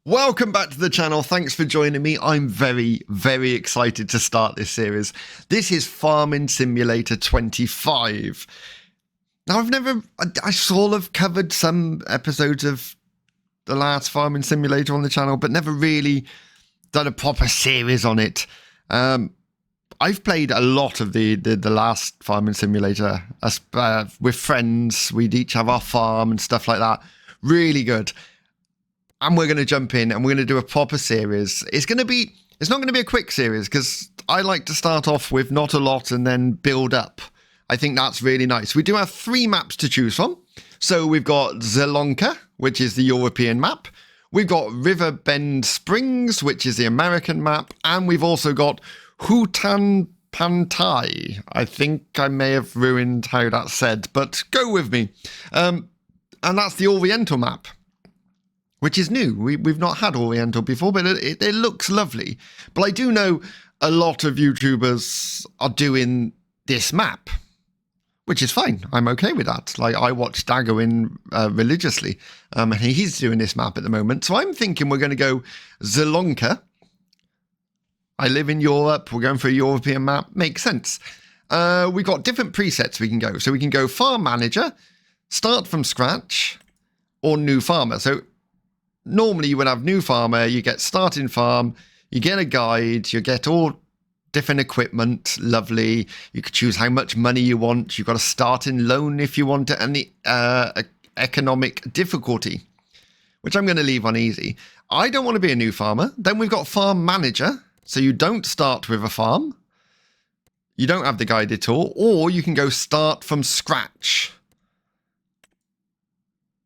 Welcome back to the channel. Thanks for joining me. I'm very, very excited to start this series. This is Farming Simulator 25. Now, I sort of covered some episodes of the last Farming Simulator on the channel, but never really done a proper series on it. I've played a lot of the last Farming Simulator with friends. We'd each have our farm and stuff like that. Really good. And we're going to jump in and we're going to do a proper series. It's not going to be a quick series because I like to start off with not a lot and then build up. I think that's really nice. We do have 3 maps to choose from. So we've got Zelonka, which is the European map. We've got River Bend Springs, which is the American map. And we've also got Hutan Pantai. I think I may have ruined how that's said, but go with me. And that's the Oriental map, which is new. We've not had Oriental before, but it looks lovely. But I do know a lot of YouTubers are doing this map, which is fine. I'm okay with that. Like, I watch Dagoin religiously, and he's doing this map at the moment. So I'm thinking we're going to go Zelonka. I live in Europe. We're going for a European map. Makes sense. We've got different presets we can go. So we can go Farm Manager, Start from Scratch, or New Farmer. So normally you would have New Farmer, you get Starting Farm, you get a guide, you get all different equipment, lovely. You could choose how much money you want. You've got a starting loan if you want it, and the economic difficulty, which I'm going to leave on easy. I don't want to be a new farmer. Then we've got Farm Manager, so you don't start with a farm. You don't have the guided tour, or you can go Start from Scratch.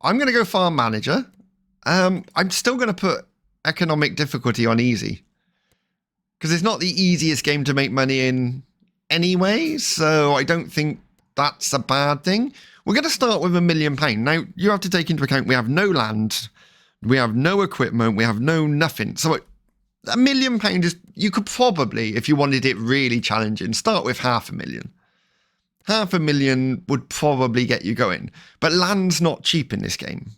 I'm going to go Farm Manager. I'm still going to put economic difficulty on easy because it's not the easiest game to make money in anyway, so I don't think that's a bad thing. We're going to start with £1 million. Now, you have to take into account we have no land, we have no equipment, we have no nothing. So £1 million is, you could probably, if you wanted it really challenging, start with £500,000. £500,000 would probably get you going, but land's not cheap in this game.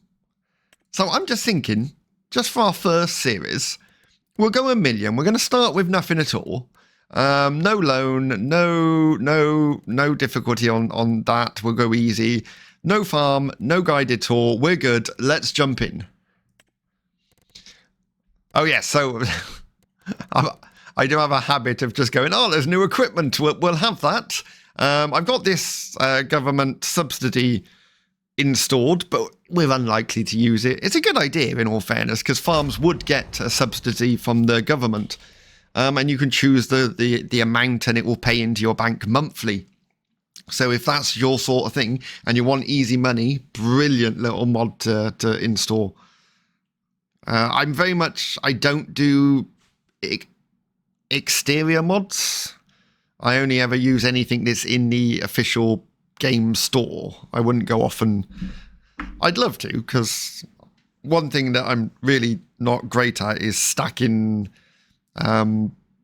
So I'm just thinking, just for our first series, we'll go $1 million. We're going to start with nothing at all. No loan, no difficulty on that. We'll go easy. No farm, no guided tour. We're good. Let's jump in. Oh, yes. So I do have a habit of just going, oh, there's new equipment. We'll have that. I've got this government subsidy installed, but we're unlikely to use it. It's a good idea, in all fairness, because farms would get a subsidy from the government, and you can choose the amount, and it will pay into your bank monthly. So if that's your sort of thing, and you want easy money, brilliant little mod to install. I don't do exterior mods. I only ever use anything that's in the official game store. I wouldn't go off, and I'd love to, because one thing that I'm really not great at is stacking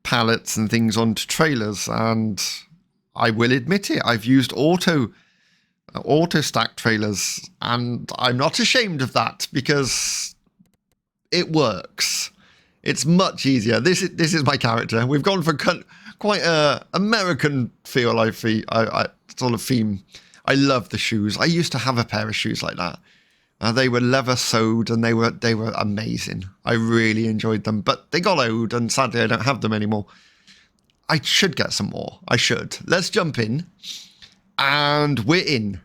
pallets and things onto trailers, and I will admit it, I've used auto stack trailers, and I'm not ashamed of that because it works. It's much easier. This is my character. We've gone for quite a American feel, I sort of theme. I love the shoes. I used to have a pair of shoes like that. They were leather sewed and they were amazing. I really enjoyed them, but they got old and sadly I don't have them anymore. I should get some more. I should. Let's jump in, and we're in.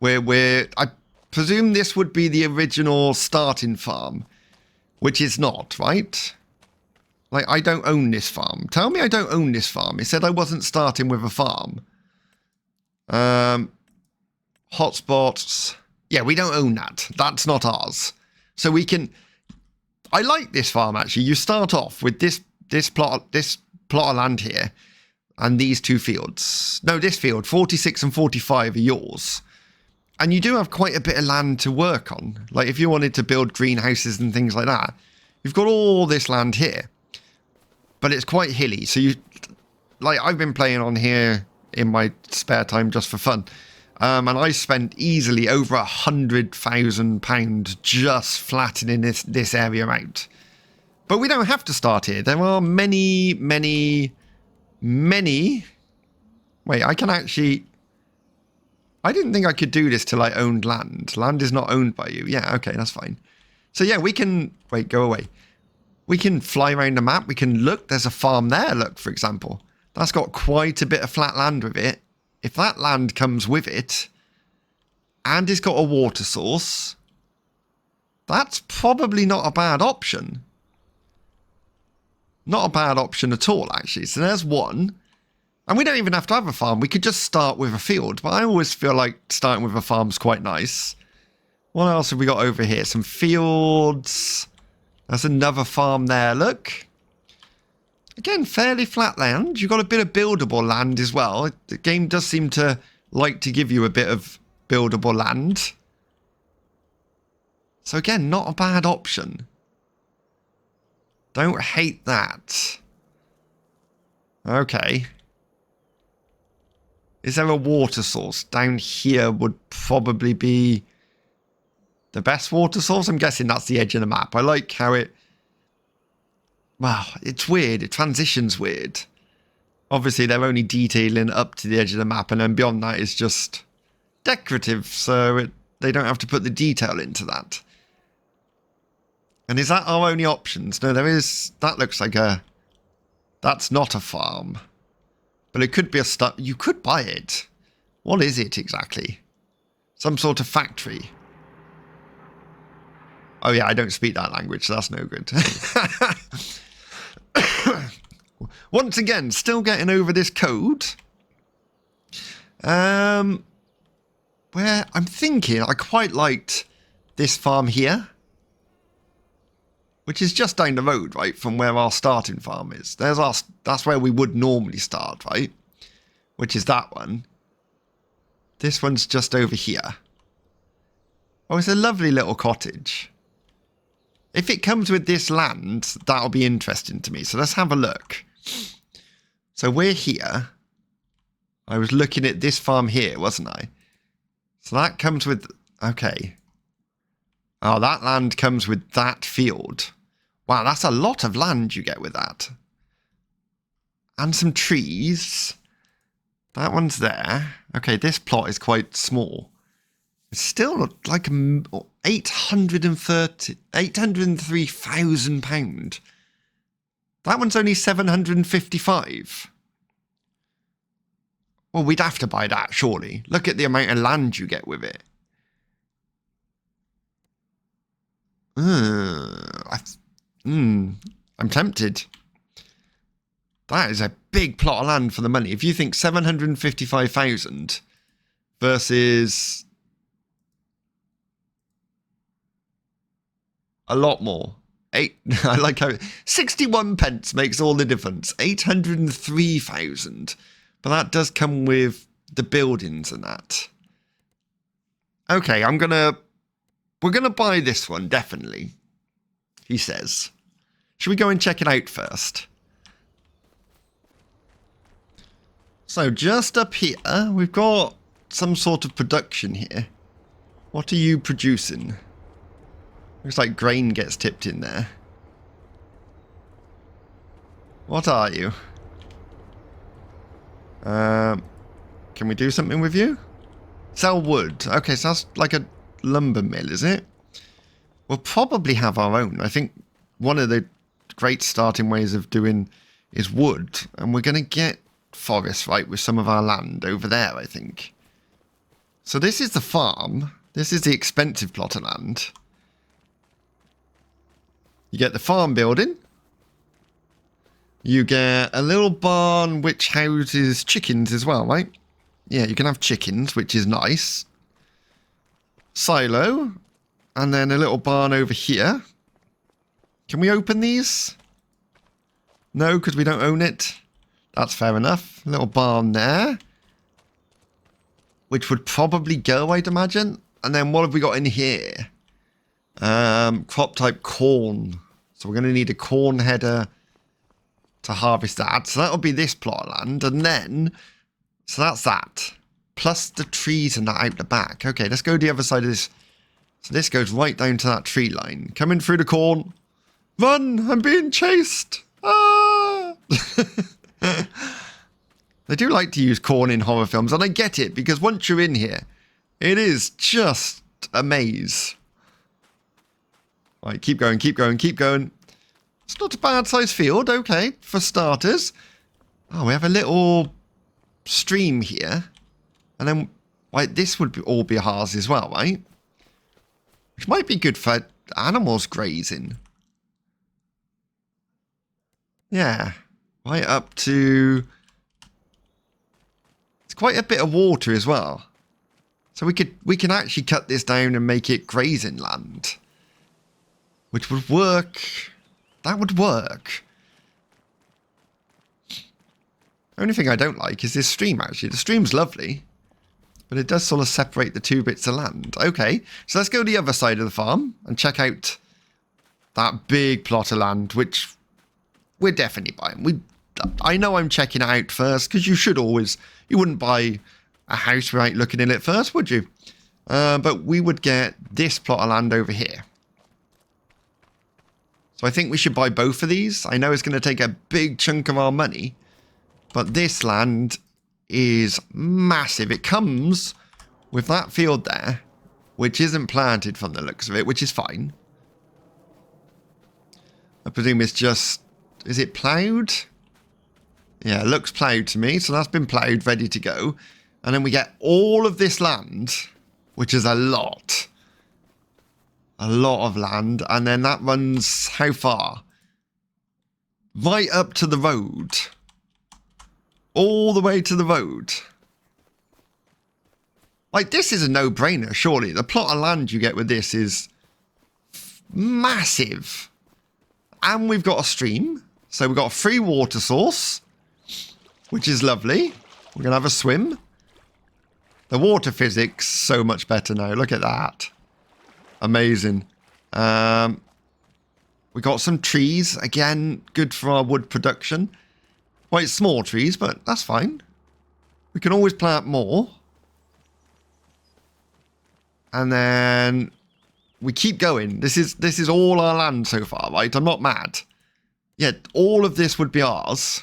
I presume this would be the original starting farm, which is not, right? Like, I don't own this farm. Tell me I don't own this farm. It said I wasn't starting with a farm. Hotspots. Yeah, we don't own that. That's not ours. So we can... I like this farm, actually. You start off with this plot of land here, and these 2 fields. No, this field, 46 and 45 are yours. And you do have quite a bit of land to work on. Like, if you wanted to build greenhouses and things like that, you've got all this land here. But it's quite hilly, so I've been playing on here in my spare time just for fun. And I spent easily over £100,000 just flattening this area out. But we don't have to start here. There are many... Wait, I can actually... I didn't think I could do this till I owned land. Land is not owned by you. Yeah, okay, that's fine. So yeah, we can... Wait, go away. We can fly around the map. We can look. There's a farm there, look, for example. That's got quite a bit of flat land with it. If that land comes with it, and it's got a water source, that's probably not a bad option. Not a bad option at all, actually. So there's one. And we don't even have to have a farm. We could just start with a field. But I always feel like starting with a farm's quite nice. What else have we got over here? Some fields. There's another farm there, look. Again, fairly flat land. You've got a bit of buildable land as well. The game does seem to like to give you a bit of buildable land. So again, not a bad option. Don't hate that. Okay. Is there a water source? Down here would probably be the best water source. I'm guessing that's the edge of the map. I like how it... Wow, it's weird. It transitions weird. Obviously, they're only detailing up to the edge of the map, and then beyond that is just decorative, so they don't have to put the detail into that. And is that our only options? No, there is... That looks like a... That's not a farm. But it could be a stuff. You could buy it. What is it exactly? Some sort of factory. Oh yeah, I don't speak that language, so that's no good. Once again, still getting over this code. Where I'm thinking I quite liked this farm here. Which is just down the road, right, from where our starting farm is. That's where we would normally start, right? Which is that one. This one's just over here. Oh, it's a lovely little cottage. If it comes with this land, that'll be interesting to me. So let's have a look. So we're here. I was looking at this farm here, wasn't I? So that comes with... Okay. Oh, that land comes with that field. Wow, that's a lot of land you get with that. And some trees. That one's there. Okay, this plot is quite small. It's still like £803,000. That one's only 755. Well, we'd have to buy that, surely. Look at the amount of land you get with it. I'm tempted. That is a big plot of land for the money. If you think 755,000 versus a lot more. I like how 61 pence makes all the difference. 803,000. But that does come with the buildings and that. Okay, we're gonna buy this one, definitely. He says. Should we go and check it out first? So just up here, we've got some sort of production here. What are you producing? Looks like grain gets tipped in there. What are you? Can we do something with you? Sell wood. Okay, so that's like a lumber mill, is it? We'll probably have our own. I think one of the great starting ways of doing is wood. And we're going to get forest, right, with some of our land over there, I think. So this is the farm. This is the expensive plot of land. You get the farm building. You get a little barn which houses chickens as well, right? Yeah, you can have chickens, which is nice. Silo. And then a little barn over here. Can we open these? No, because we don't own it. That's fair enough. A little barn there. Which would probably go, I'd imagine. And then what have we got in here? Crop type corn. So we're going to need a corn header to harvest that. So that'll be this plot of land. And then, so that's that. plus the trees and that out the back. Okay, let's go the other side of this. So this goes right down to that tree line. Coming through the corn. Run! I'm being chased! Ah! They do like to use corn in horror films, and I get it, because once you're in here, it is just a maze. Right, keep going, keep going, keep going. It's not a bad sized field, okay, for starters. Oh, we have a little stream here. And then, like, this would all be ours as well, right? Which might be good for animals grazing. Yeah, right up to... It's quite a bit of water as well. So we can actually cut this down and make it grazing land. Which would work. That would work. Only thing I don't like is this stream, actually. The stream's lovely. But it does sort of separate the two bits of land. Okay, so let's go to the other side of the farm and check out that big plot of land, which we're definitely buying. I know I'm checking it out first, because you should always... You wouldn't buy a house without looking in it first, would you? But we would get this plot of land over here. So I think we should buy both of these. I know it's going to take a big chunk of our money, but this land is massive. It comes with that field there, which isn't planted from the looks of it, which is fine. I presume it's just... Is it ploughed? Yeah, it looks ploughed to me, so that's been ploughed, ready to go. And then we get all of this land, which is a lot. A lot of land. And then that runs how far? Right up to the road. All the way to the road. Like, this is a no-brainer, surely. The plot of land you get with this is massive. And we've got a stream. So we've got a free water source, which is lovely. We're going to have a swim. The water physics, so much better now. Look at that. Amazing. We got some trees. Again, good for our wood production. Quite small trees, but that's fine. We can always plant more. And then we keep going. This is all our land so far, right? I'm not mad. Yet all of this would be ours.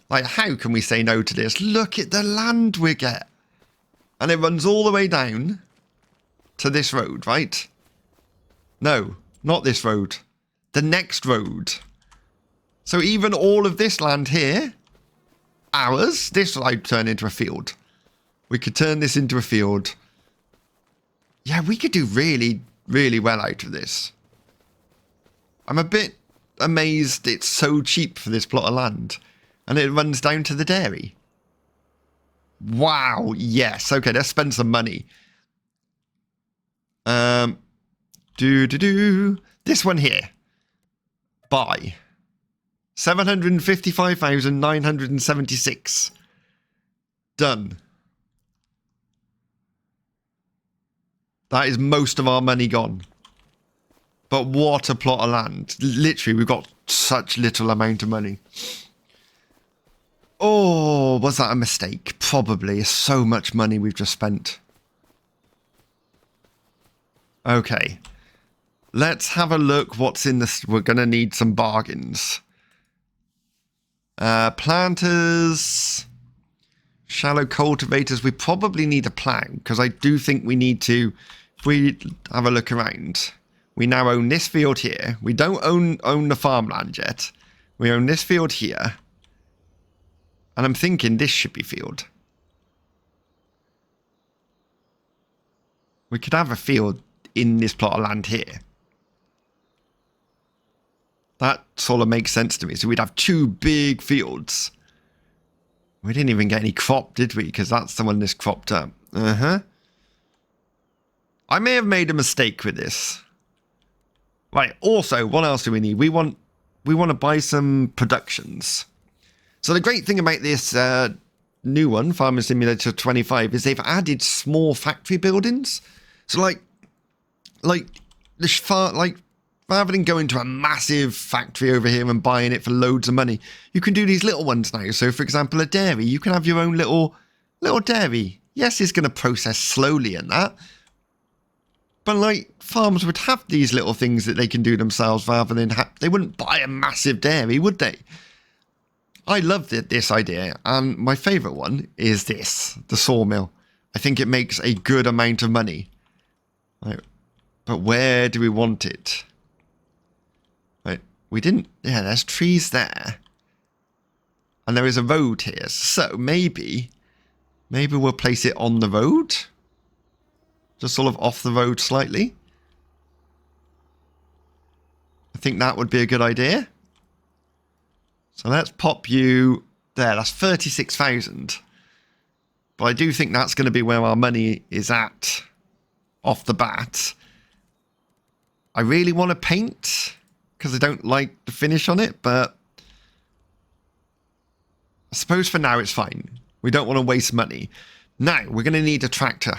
Like, how can we say no to this? Look at the land we get. And it runs all the way down to this road, right? No, not this road. The next road. So even all of this land here, ours, this I'd turn into a field. We could turn this into a field. Yeah, we could do really, really well out of this. I'm a bit amazed it's so cheap for this plot of land. And it runs down to the dairy. Wow, yes. Okay, let's spend some money. This one here. Buy. 755,976. Done. That is most of our money gone. But what a plot of land. Literally, we've got such little amount of money. Oh, was that a mistake? Probably. So much money we've just spent. Okay. Let's have a look what's in this. We're going to need some bargains. Planters. Shallow cultivators. We probably need a plough, because I do think we need to, if we have a look around, we now own this field here. We don't own the farmland yet. We own this field here. And I'm thinking this should be field. We could have a field in this plot of land here. That sort of makes sense to me. So we'd have two big fields. We didn't even get any crop, did we? Because that's the one that's cropped up. I may have made a mistake with this. Right, also, what else do we need? We want to buy some productions. So the great thing about this new one, Farming Simulator 25, is they've added small factory buildings. So like rather than going to a massive factory over here and buying it for loads of money, you can do these little ones now. So for example, a dairy, you can have your own little little dairy. Yes, it's going to process slowly and that. But like farms would have these little things that they can do themselves rather than they wouldn't buy a massive dairy, would they? I love this idea. And my favourite one is this, the sawmill. I think it makes a good amount of money. Right. But where do we want it? Right. We didn't... Yeah, there's trees there. And there is a road here. So maybe we'll place it on the road. Just sort of off the road slightly. I think that would be a good idea. So let's pop you there. That's 36,000. But I do think that's going to be where our money is at off the bat. I really want to paint because I don't like the finish on it, but I suppose for now it's fine. We don't want to waste money. Now, we're going to need a tractor.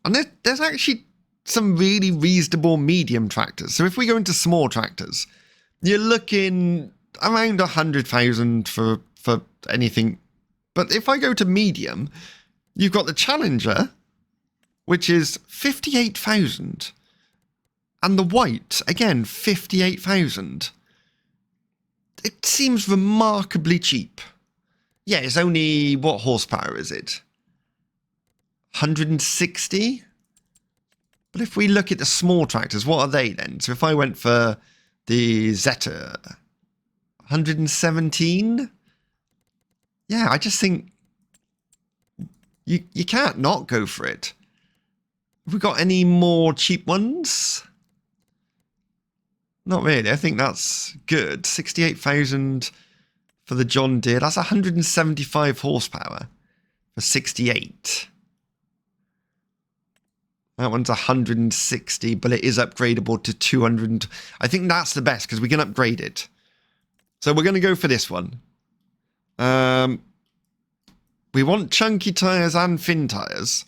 And there's actually some really reasonable medium tractors. So if we go into small tractors, you're looking around 100,000 for anything. But if I go to medium, you've got the Challenger, which is 58,000. And the white, again, 58,000. It seems remarkably cheap. Yeah, it's only, what horsepower is it? 160? But if we look at the small tractors, what are they then? So if I went for the Zeta, 117? Yeah, I just think you can't not go for it. Have we got any more cheap ones? Not really. I think that's good. 68,000 for the John Deere. That's 175 horsepower for 68. That one's 160, but it is upgradable to 200. I think that's the best because we can upgrade it. So we're going to go for this one. We want chunky tyres and thin tyres.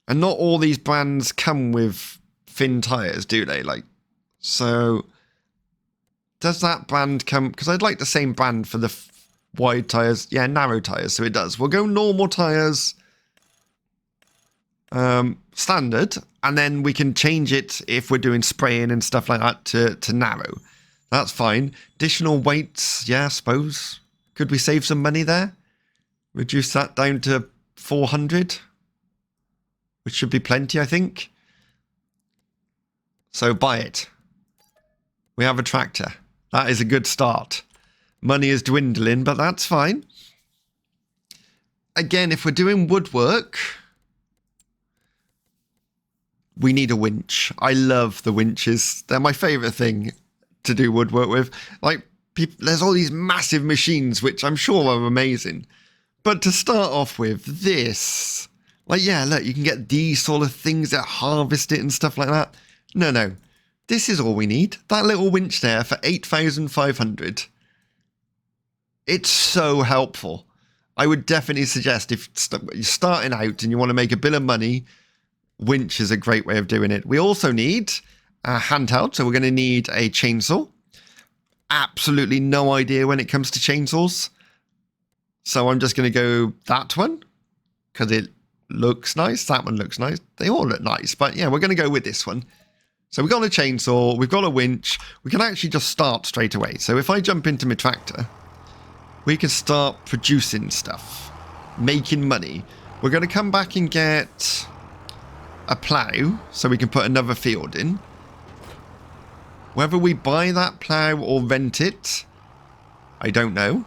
And not all these brands come with thin tyres, do they? So does that brand come? Because I'd like the same brand for the wide tyres. Yeah, narrow tyres, so it does. We'll go normal tyres. Standard, and then we can change it if we're doing spraying and stuff like that to narrow. That's fine. Additional weights, yeah, I suppose. Could we save some money there? Reduce that down to 400, which should be plenty, I think. So buy it. We have a tractor. That is a good start. Money is dwindling, but that's fine. Again, if we're doing woodwork, we need a winch. I love the winches. They're my favourite thing to do woodwork with. There's all these massive machines, which I'm sure are amazing. But to start off with, this... yeah, look, you can get these sort of things that harvest it and stuff like that. No. This is all we need. That little winch there for 8,500. It's so helpful. I would definitely suggest if you're starting out and you want to make a bit of money, winch is a great way of doing it. We also need a handheld, so we're going to need a chainsaw. Absolutely no idea when it comes to chainsaws. So I'm just going to go that one, because it looks nice. That one looks nice. They all look nice, but yeah, we're going to go with this one. So we've got a chainsaw, we've got a winch. We can actually just start straight away. So if I jump into my tractor, we can start producing stuff, making money. We're going to come back and get a plough so we can put another field in. Whether we buy that plough or rent it, I don't know.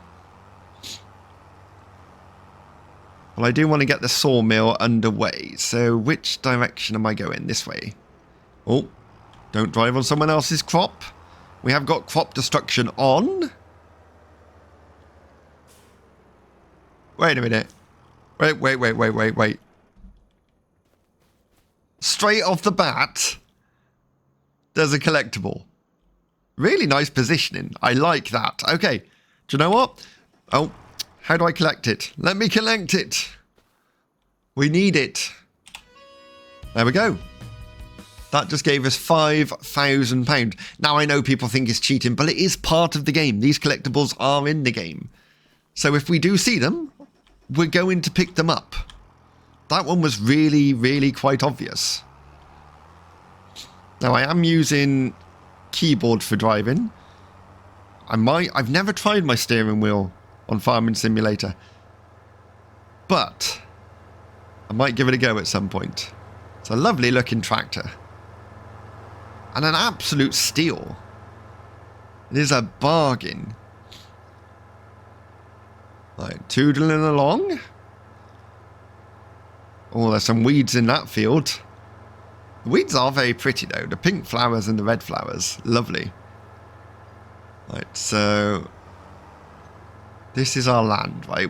Well, I do want to get the sawmill underway. So which direction am I going? This way. Oh, don't drive on someone else's crop. We have got crop destruction on. Wait a minute. Wait. Straight off the bat, there's a collectible. Really nice positioning. I like that. Okay. Do you know what? Oh, how do I collect it? Let me collect it. We need it. There we go. That just gave us £5,000. Now, I know people think it's cheating, but it is part of the game. These collectibles are in the game. So if we do see them, we're going to pick them up. That one was really, really quite obvious. Now, I am using keyboard for driving. I've never tried my steering wheel on Farming Simulator, but I might give it a go at some point. It's a lovely looking tractor. And an absolute steal. It is a bargain. Like, toodling along. Oh, there's some weeds in that field. The weeds are very pretty though. The pink flowers and the red flowers. Lovely. Right, so this is our land, right?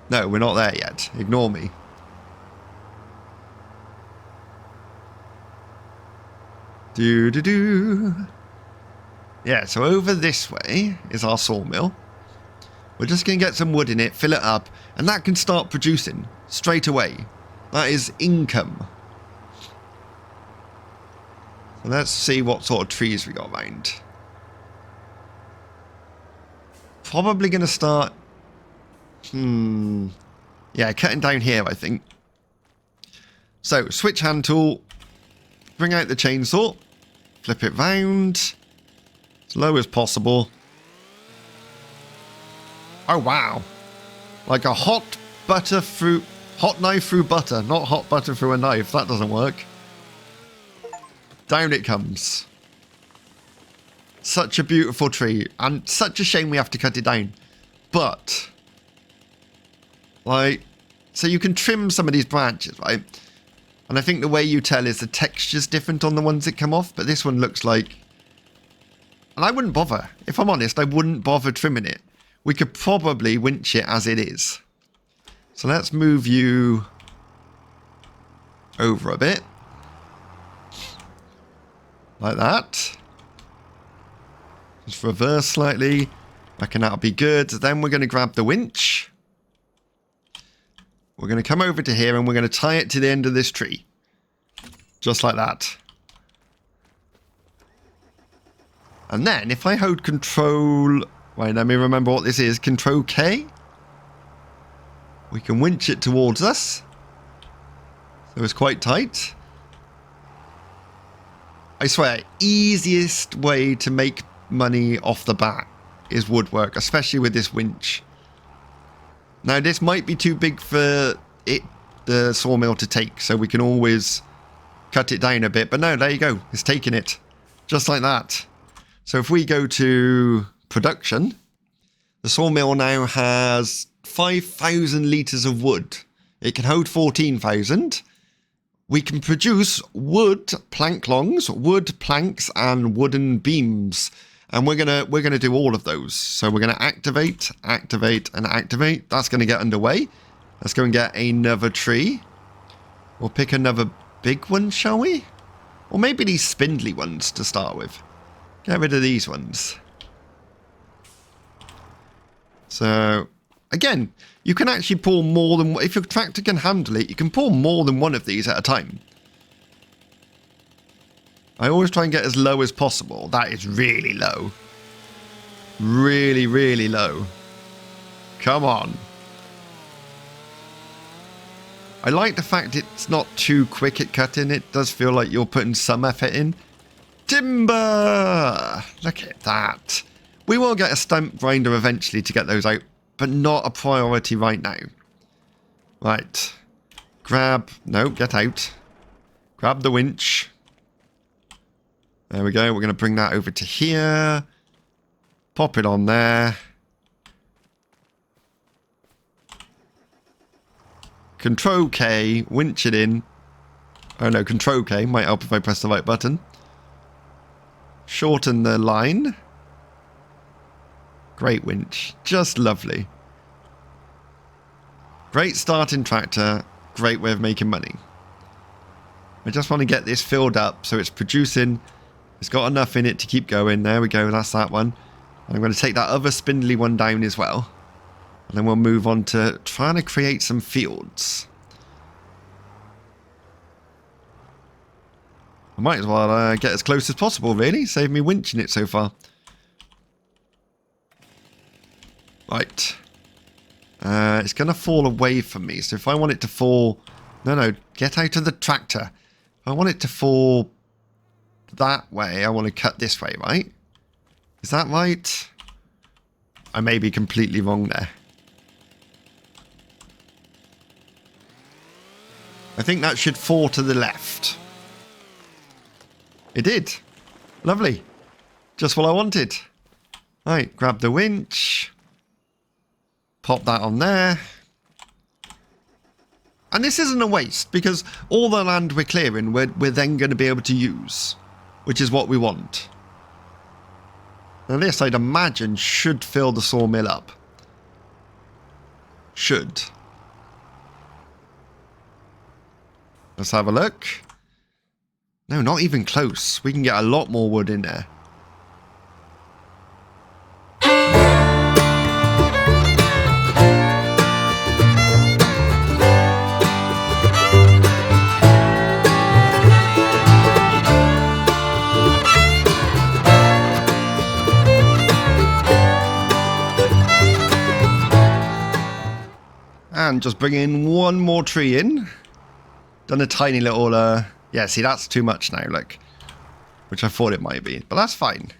No, we're not there yet. Ignore me. Do. Yeah, so over this way is our sawmill. We're just going to get some wood in it, fill it up, and that can start producing straight away. That is income. So let's see what sort of trees we got around. Probably going to start... Yeah, cutting down here, I think. So, switch hand tool. Bring out the chainsaw. Flip it round. As low as possible. Oh, wow. Like a hot knife through butter. Not hot butter through a knife. That doesn't work. Down it comes. Such a beautiful tree. And such a shame we have to cut it down. But, like, so you can trim some of these branches, right? And I think the way you tell is the texture's different on the ones that come off. But this one looks like... And I wouldn't bother. If I'm honest, I wouldn't bother trimming it. We could probably winch it as it is. So let's move you over a bit. Like that. Just reverse slightly. I reckon that'll be good. Then we're going to grab the winch. We're going to come over to here and we're going to tie it to the end of this tree. Just like that. And then if I hold control... Wait, let me remember what this is. Control K. We can winch it towards us. So it's quite tight. I swear, easiest way to make money off the bat is woodwork, especially with this winch. Now, this might be too big for the sawmill to take, so we can always cut it down a bit. But no, there you go. It's taking it. Just like that. So if we go to production, the sawmill now has 5,000 litres of wood. It can hold 14,000. We can produce wood plank longs, wood planks, and wooden beams. And we're gonna do all of those. So we're gonna activate, and activate. That's gonna get underway. Let's go and get another tree. We'll pick another big one, shall we? Or maybe these spindly ones to start with. Get rid of these ones. So, again, you can actually pull more than... If your tractor can handle it, you can pull more than one of these at a time. I always try and get as low as possible. That is really low. Really, really low. Come on. I like the fact it's not too quick at cutting. It does feel like you're putting some effort in. Timber! Look at that. We will get a stump grinder eventually to get those out, but not a priority right now. Right. Grab... No, get out. Grab the winch. There we go. We're going to bring that over to here. Pop it on there. Control K. Winch it in. Oh no, Control K. Might help if I press the right button. Shorten the line. Great winch. Just lovely. Great starting tractor. Great way of making money. I just want to get this filled up so it's producing. It's got enough in it to keep going. There we go. That's that one. And I'm going to take that other spindly one down as well. And then we'll move on to trying to create some fields. I might as well get as close as possible, really. Save me winching it so far. Right. It's going to fall away from me. So if I want it to fall... No, get out of the tractor. If I want it to fall that way, I want to cut this way, right? Is that right? I may be completely wrong there. I think that should fall to the left. It did. Lovely. Just what I wanted. Right, grab the winch. Pop that on there. And this isn't a waste, because all the land we're clearing, we're then going to be able to use, which is what we want. Now this, I'd imagine, should fill the sawmill up. Should. Let's have a look. No, not even close. We can get a lot more wood in there. And just bring in one more tree in. Done a tiny little, yeah, see, that's too much now, look. Which I thought it might be, but that's fine.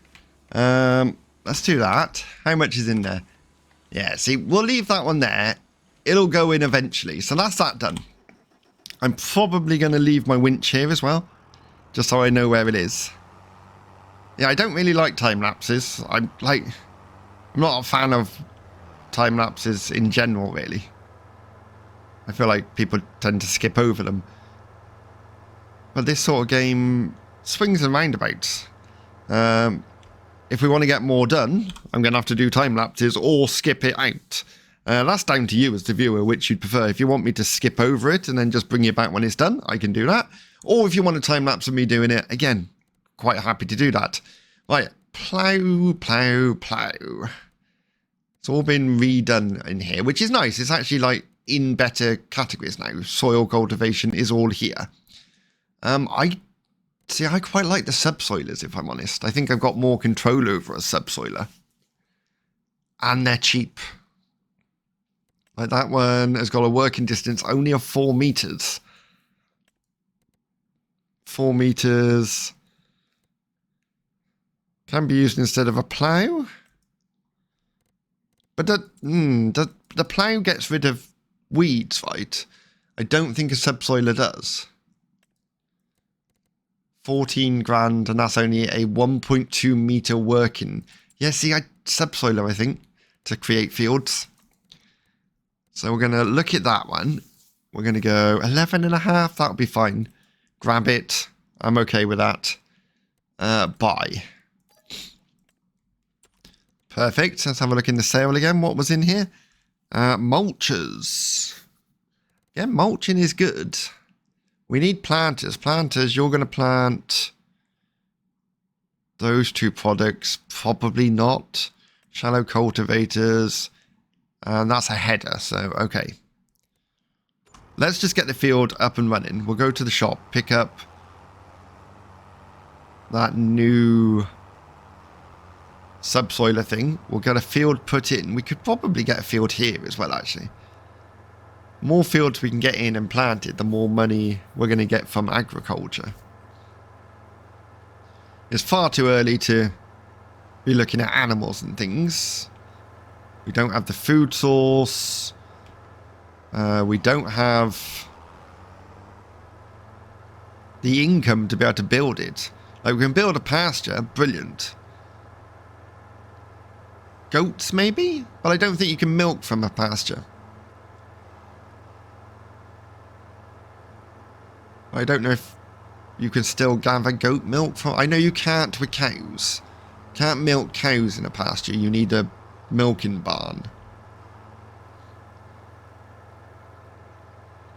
Let's do that. How much is in there? Yeah, see, we'll leave that one there. It'll go in eventually, so that's that done. I'm probably going to leave my winch here as well, just so I know where it is. Yeah, I don't really like time lapses. I'm not a fan of time lapses in general, really. I feel like people tend to skip over them. But this sort of game swings and roundabouts. If we want to get more done, I'm going to have to do time lapses or skip it out. That's down to you as the viewer, which you'd prefer. If you want me to skip over it and then just bring you back when it's done, I can do that. Or if you want a time lapse of me doing it, again, quite happy to do that. Right, plough, plough, plough. It's all been redone in here, which is nice. It's actually like in better categories now. Soil cultivation is all here. I quite like the subsoilers, if I'm honest. I think I've got more control over a subsoiler. And they're cheap. Like that one has got a working distance only of 4 meters. 4 meters. Can be used instead of a plough. But the plough gets rid of weeds, right? I don't think a subsoiler does. 14 grand, and that's only a 1.2 meter working. Yeah, see, subsoiler, I think, to create fields. So we're going to look at that one. We're going to go 11.5. That'll be fine. Grab it. I'm okay with that. Buy. Perfect. Let's have a look in the sale again. What was in here? Mulchers. Yeah, mulching is good. We need planters. Planters, you're going to plant those 2 products. Probably not. Shallow cultivators. And that's a header, so okay. Let's just get the field up and running. We'll go to the shop, pick up that new subsoiler thing. We'll get a field put in. We could probably get a field here as well, actually. More fields we can get in and planted, the more money we're going to get from agriculture. It's far too early to be looking at animals and things. We don't have the food source. We don't have the income to be able to build it. Like, we can build a pasture, brilliant. Goats, maybe? But I don't think you can milk from a pasture. I don't know if you can still gather goat milk from... I know you can't with cows. Can't milk cows in a pasture. You need a milking barn.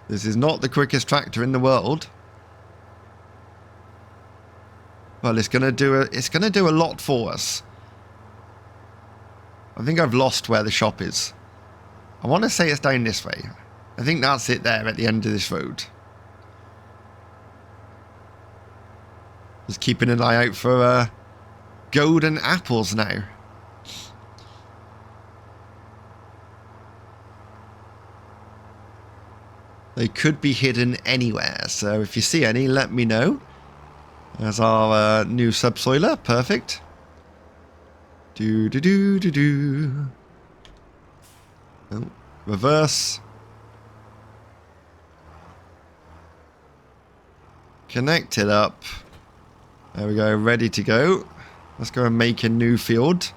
This is not the quickest tractor in the world. Well, it's gonna do a lot for us. I think I've lost where the shop is. I want to say it's down this way. I think that's it there at the end of this road. Just keeping an eye out for golden apples now. They could be hidden anywhere. So if you see any, let me know. There's our new subsoiler. Perfect. Do do do do do. Oh, reverse. Connect it up. There we go. Ready to go. Let's go and make a new field.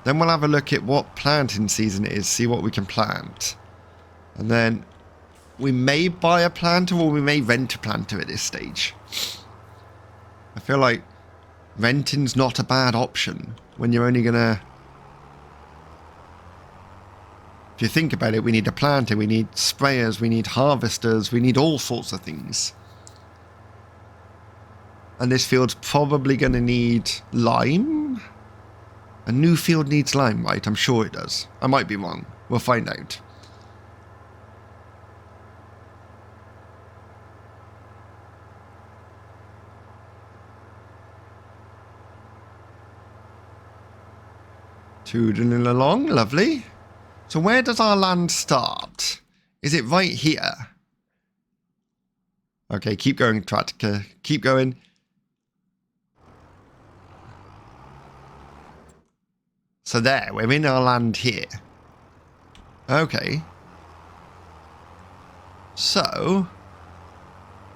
Then we'll have a look at what planting season it is. See what we can plant. And then we may buy a planter or we may rent a planter at this stage. I feel like renting's not a bad option when you're only gonna... If you think about it, we need a planter, we need sprayers, we need harvesters, we need all sorts of things. And this field's probably going to need lime. A new field needs lime, right? I'm sure it does. I might be wrong. We'll find out. Toodling along, lovely. So where does our land start? Is it right here? Okay, keep going, tractor. Keep going. So there, we're in our land here. Okay. So,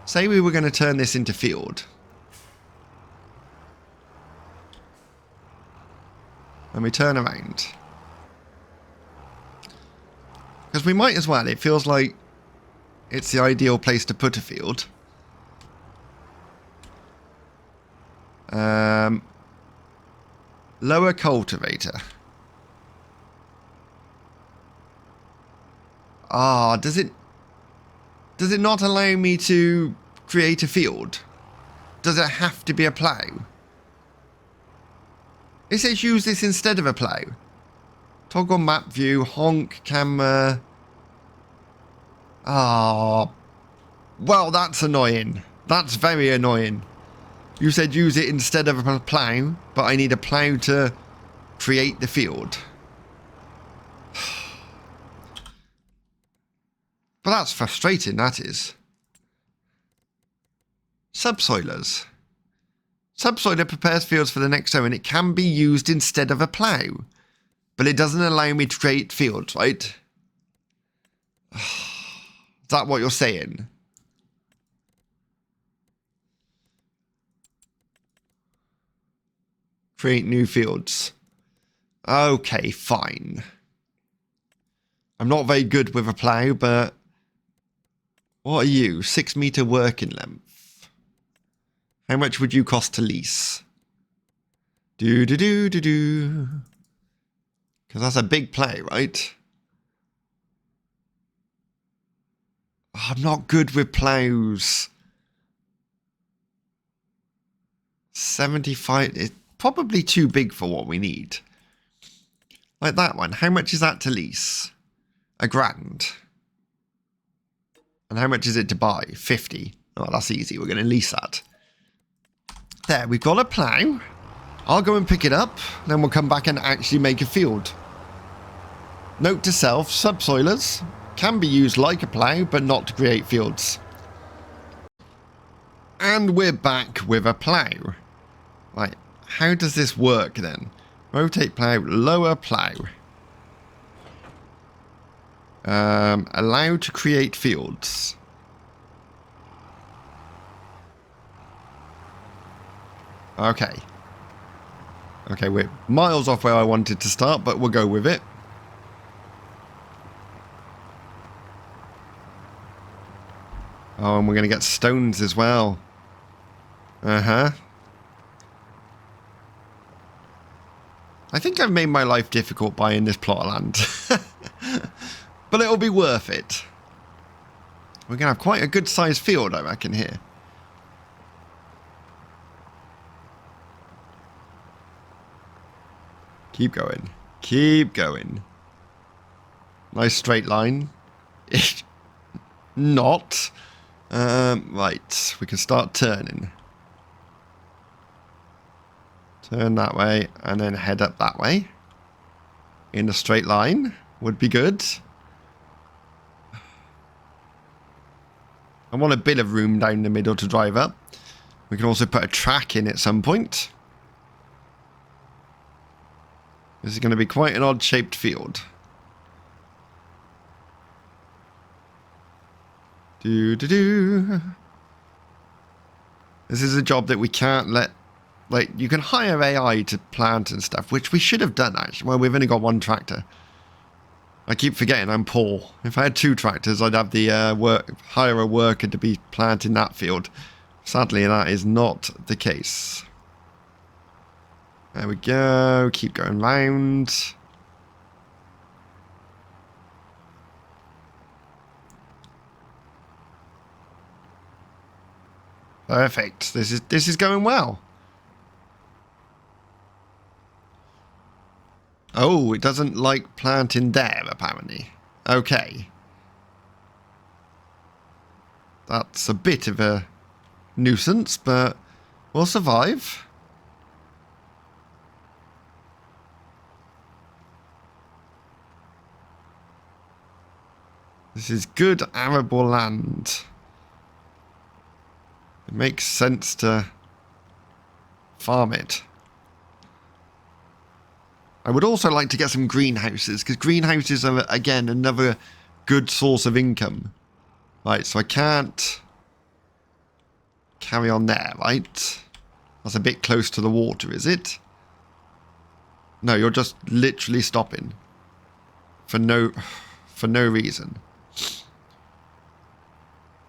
say we were going to turn this into field. And we turn around. Because we might as well, it feels like it's the ideal place to put a field. Lower cultivator. Ah, does it not allow me to create a field? Does it have to be a plough? It says use this instead of a plough. Toggle map view, honk, camera. Ah, well, that's annoying. That's very annoying. You said use it instead of a plough, but I need a plough to create the field. But that's frustrating, that is. Subsoilers. Subsoiler prepares fields for the next sow and it can be used instead of a plough. But it doesn't allow me to create fields, right? Is that what you're saying? Create new fields. Okay, fine. I'm not very good with a plough, but... What are you? 6 meter working length. How much would you cost to lease? Do. Because that's a big plough, right? Oh, I'm not good with ploughs. 75... It's probably too big for what we need. Like that one. How much is that to lease? £1,000. And how much is it to buy? 50. Oh, that's easy. We're going to lease that. There, we've got a plough. I'll go and pick it up. Then we'll come back and actually make a field. Note to self, subsoilers can be used like a plough, but not to create fields. And we're back with a plough. Right, how does this work then? Rotate plough, lower plough. Allow to create fields. Okay. Okay, we're miles off where I wanted to start, but we'll go with it. Oh, and we're going to get stones as well. Uh-huh. I think I've made my life difficult buying this plot of land. But it'll be worth it. We're going to have quite a good sized field, I reckon, here. Keep going. Keep going. Nice straight line. Not. Right. We can start turning. Turn that way and then head up that way. In a straight line would be good. I want a bit of room down the middle to drive up. We can also put a track in at some point. This is going to be quite an odd-shaped field. Do-do-do. This is a job that we can't let... Like, you can hire AI to plant and stuff, which we should have done, actually. Well, we've only got one tractor. I keep forgetting I'm poor. If I had 2 tractors, I'd have the hire a worker to be planting that field. Sadly, that is not the case. There we go. Keep going round. Perfect. This is going well. Oh, it doesn't like planting there, apparently. Okay. That's a bit of a nuisance, but we'll survive. This is good arable land. It makes sense to farm it. I would also like to get some greenhouses, because greenhouses are, again, another good source of income. Right, so I can't carry on there, right? That's a bit close to the water, is it? No, you're just literally stopping. For no reason.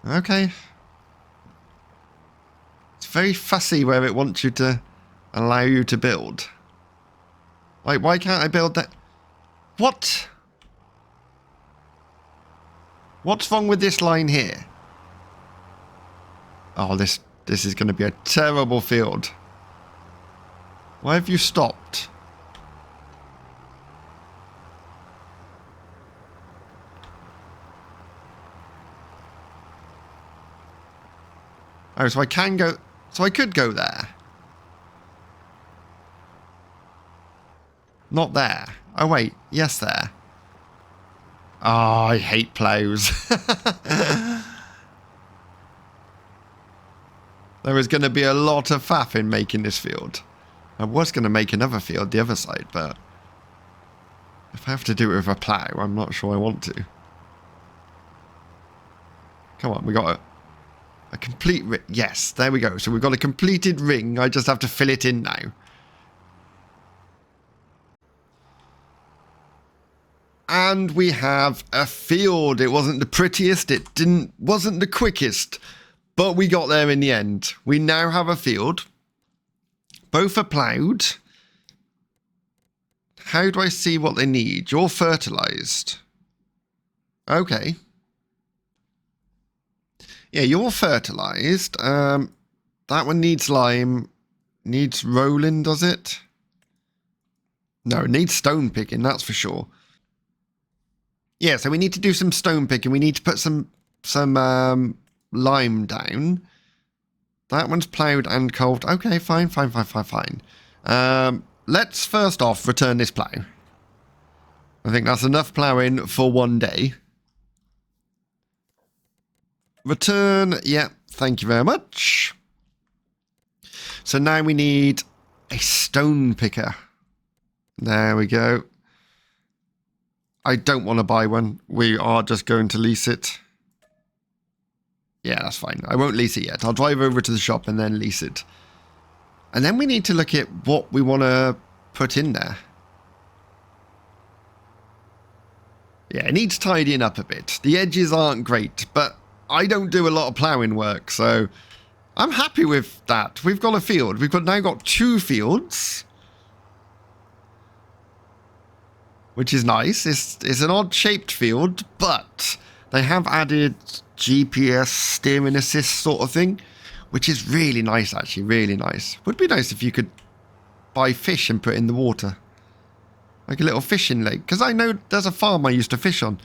Okay. It's very fussy where it wants you to allow you to build. Like, why can't I build that? What? What's wrong with this line here? Oh, this is going to be a terrible field. Why have you stopped? Oh, so I can go... So I could go there. Not there. Oh, wait. Yes, there. Oh, I hate plows. There is going to be a lot of faff in making this field. I was going to make another field the other side, but if I have to do it with a plow, I'm not sure I want to. Come on, we got a complete... Yes, there we go. So we've got a completed ring. I just have to fill it in now. And we have a field. It wasn't the prettiest. It wasn't the quickest. But we got there in the end. We now have a field. Both are ploughed. How do I see what they need? You're fertilised. Okay. Yeah, you're fertilised. That one needs lime. Needs rolling, does it? No, it needs stone picking, that's for sure. Yeah, so we need to do some stone picking. We need to put some lime down. That one's ploughed and cold. Okay, fine. Let's first off return this plough. I think that's enough ploughing for one day. Return. Yeah, thank you very much. So now we need a stone picker. There we go. I don't want to buy one. We are just going to lease it. Yeah, that's fine. I won't lease it yet. I'll drive over to the shop and then lease it. And then we need to look at what we want to put in there. Yeah, it needs tidying up a bit. The edges aren't great, but I don't do a lot of ploughing work, so I'm happy with that. We've got a field. We've now got 2 fields, which is nice. It's an odd-shaped field, but they have added GPS steering assist sort of thing, which is really nice, actually, really nice. Would be nice if you could buy fish and put in the water. Like a little fishing lake. Because I know there's a farm I used to fish on.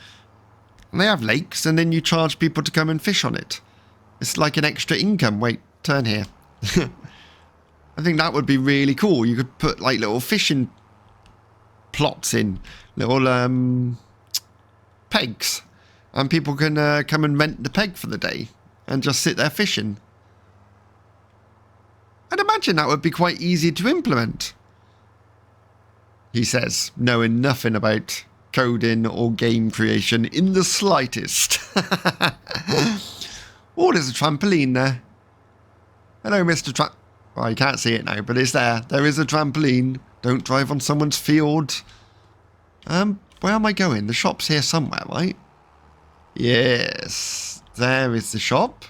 And they have lakes, and then you charge people to come and fish on it. It's like an extra income. Wait, turn here. I think that would be really cool. You could put like little fishing plots in. Little pegs. And people can come and rent the peg for the day. and just sit there fishing. I'd imagine that would be quite easy to implement, he says, knowing nothing about coding or game creation in the slightest. Oh, there's a trampoline there. Hello, Mr. Well, you can't see it now, but it's there. There is a trampoline. Don't drive on someone's field. Where am I going? The shop's here somewhere, right? Yes, there is the shop.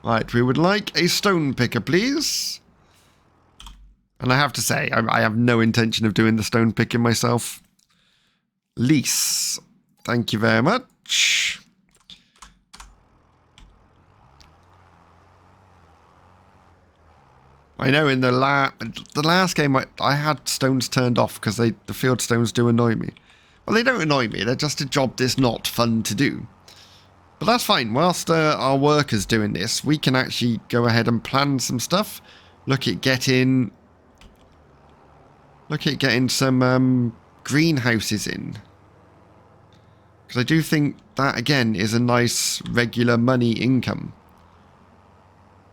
Right, we would like a stone picker, please. And I have to say, I have no intention of doing the stone picking myself. Lease. Thank you very much. I know in the last game I had stones turned off because the field stones do annoy me. Well, they don't annoy me. They're just a job that's not fun to do. But that's fine. Whilst our worker's doing this, we can actually go ahead and plan some stuff. Look at getting some greenhouses in. Because I do think that, again, is a nice regular money income.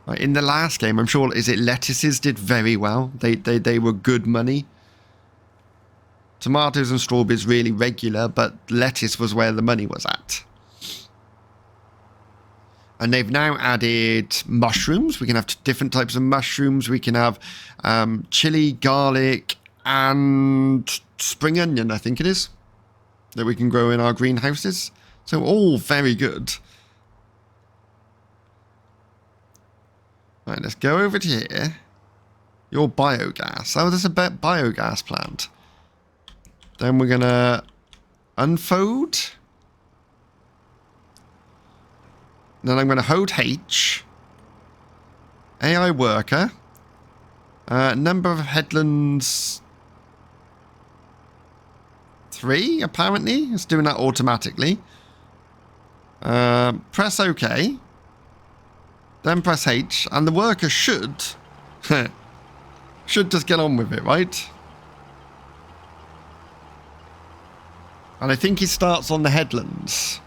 Like in the last game, I'm sure, is it lettuces did very well. They were good money. Tomatoes and strawberries really regular, but lettuce was where the money was at. And they've now added mushrooms. We can have different types of mushrooms. We can have chili, garlic, and spring onion, I think it is, that we can grow in our greenhouses. So all very good. Right, let's go over to here. Your biogas. Oh, there's a biogas plant. Then we're going to unfold. Then I'm going to hold H. AI worker. Number of headlands 3, apparently. It's doing that automatically. Press OK. Then press H. And the worker should just get on with it, right? And I think he starts on the headlands.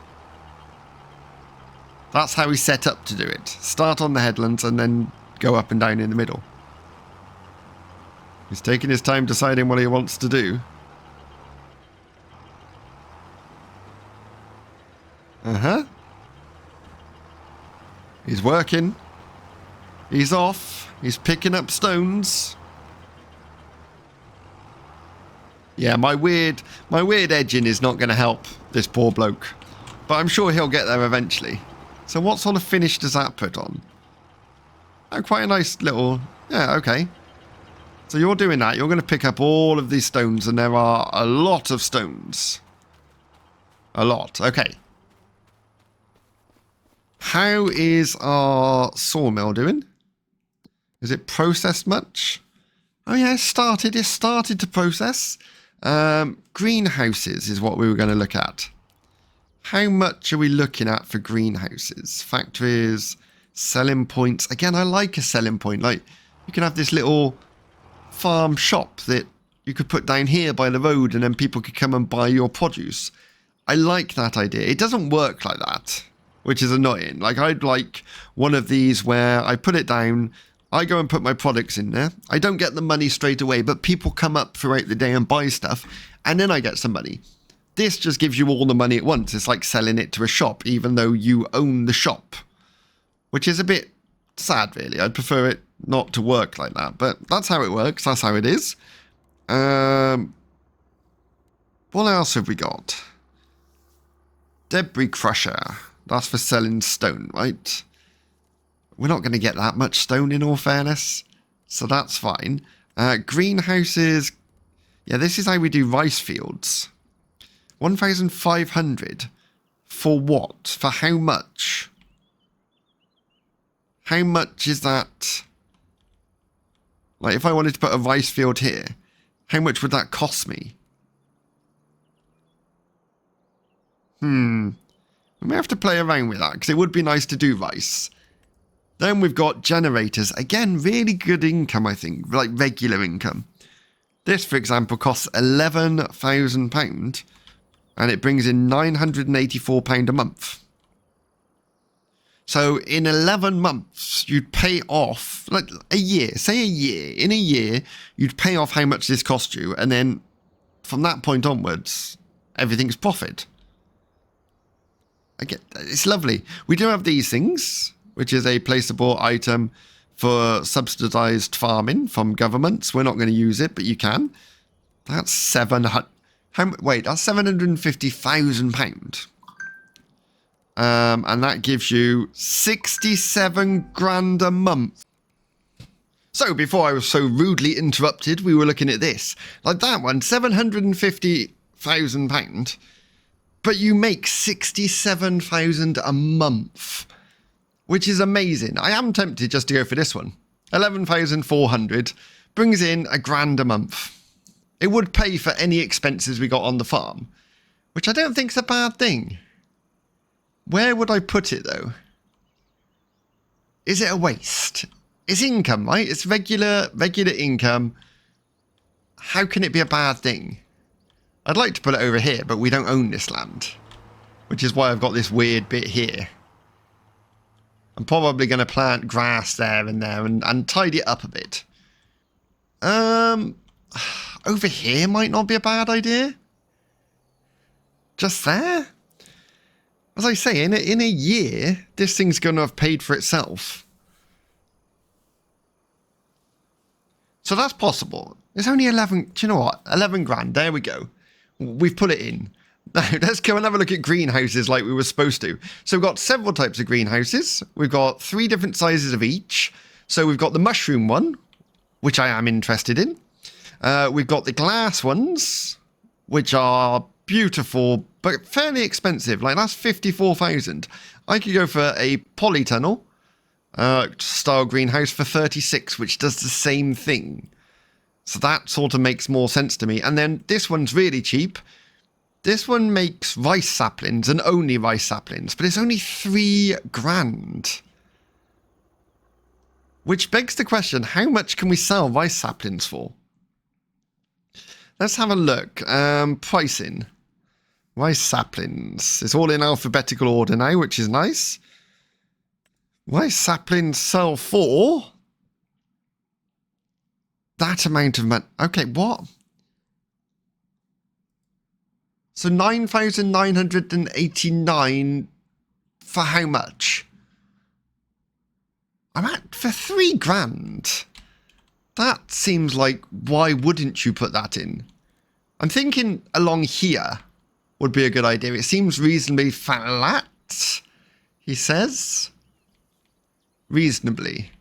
That's how he's set up to do it. Start on the headlands and then go up and down in the middle. He's taking his time deciding what he wants to do. Uh-huh. He's working. He's off. He's picking up stones. Yeah, my weird edging is not going to help this poor bloke. But I'm sure he'll get there eventually. So what sort of finish does that put on? Oh, quite a nice little... Yeah, okay. So you're doing that. You're going to pick up all of these stones, and there are a lot of stones. A lot. Okay. How is our sawmill doing? Is it processed much? Oh yeah, it started to process. Greenhouses is what we were going to look at. How much are we looking at for greenhouses? Factories, selling points. Again, I like a selling point. Like, you can have this little farm shop that you could put down here by the road and then people could come and buy your produce. I like that idea. It doesn't work like that, which is annoying. Like, I'd like one of these where I put it down, I go and put my products in there. I don't get the money straight away, but people come up throughout the day and buy stuff, and then I get some money. This just gives you all the money at once. It's like selling it to a shop, even though you own the shop, which is a bit sad, really. I'd prefer it not to work like that, but that's how it works. That's how it is. What else have we got? Debris crusher. That's for selling stone, right? We're not going to get that much stone, in all fairness, so that's fine. Greenhouses. Yeah, this is how we do rice fields. 1,500. For what? For how much? How much is that? Like, if I wanted to put a rice field here, how much would that cost me? We may have to play around with that, because it would be nice to do rice. Then we've got generators. Again, really good income, I think. Like, regular income. This, for example, costs £11,000. And it brings in £984 a month. So in 11 months, you'd pay off, like a year, say a year. In a year, you'd pay off how much this cost you. And then from that point onwards, everything's profit. It's lovely. We do have these things, which is a placeable item for subsidised farming from governments. We're not going to use it, but you can. That's that's £750,000. And that gives you 67 grand a month. So before I was so rudely interrupted, we were looking at this. Like that one, £750,000, but you make 67,000 a month, which is amazing. I am tempted just to go for this one. 11,400 brings in £1,000 a month. It would pay for any expenses we got on the farm, which I don't think is a bad thing. Where would I put it, though? Is it a waste? It's income, right? It's regular income. How can it be a bad thing? I'd like to put it over here, but we don't own this land, which is why I've got this weird bit here. I'm probably going to plant grass there and there and tidy it up a bit. Over here might not be a bad idea. Just there? As I say, in a year, this thing's going to have paid for itself. So that's possible. It's only 11, do you know what? 11 grand, there we go. We've put it in. Now, let's go and have a look at greenhouses like we were supposed to. So we've got several types of greenhouses. We've got 3 different sizes of each. So we've got the mushroom one, which I am interested in. We've got the glass ones, which are beautiful, but fairly expensive. Like, that's 54,000. I could go for a polytunnel style greenhouse for 36, which does the same thing. So that sort of makes more sense to me. And then this one's really cheap. This one makes rice saplings and only rice saplings, but it's only 3 grand. Which begs the question, how much can we sell rice saplings for? Let's have a look. Pricing. Rice saplings. It's all in alphabetical order now, which is nice. Rice saplings sell for that amount of money. Okay, what? So 9,989 for how much? I'm at for 3 grand. That seems like, why wouldn't you put that in? I'm thinking along here would be a good idea. It seems reasonably flat, he says. Reasonably.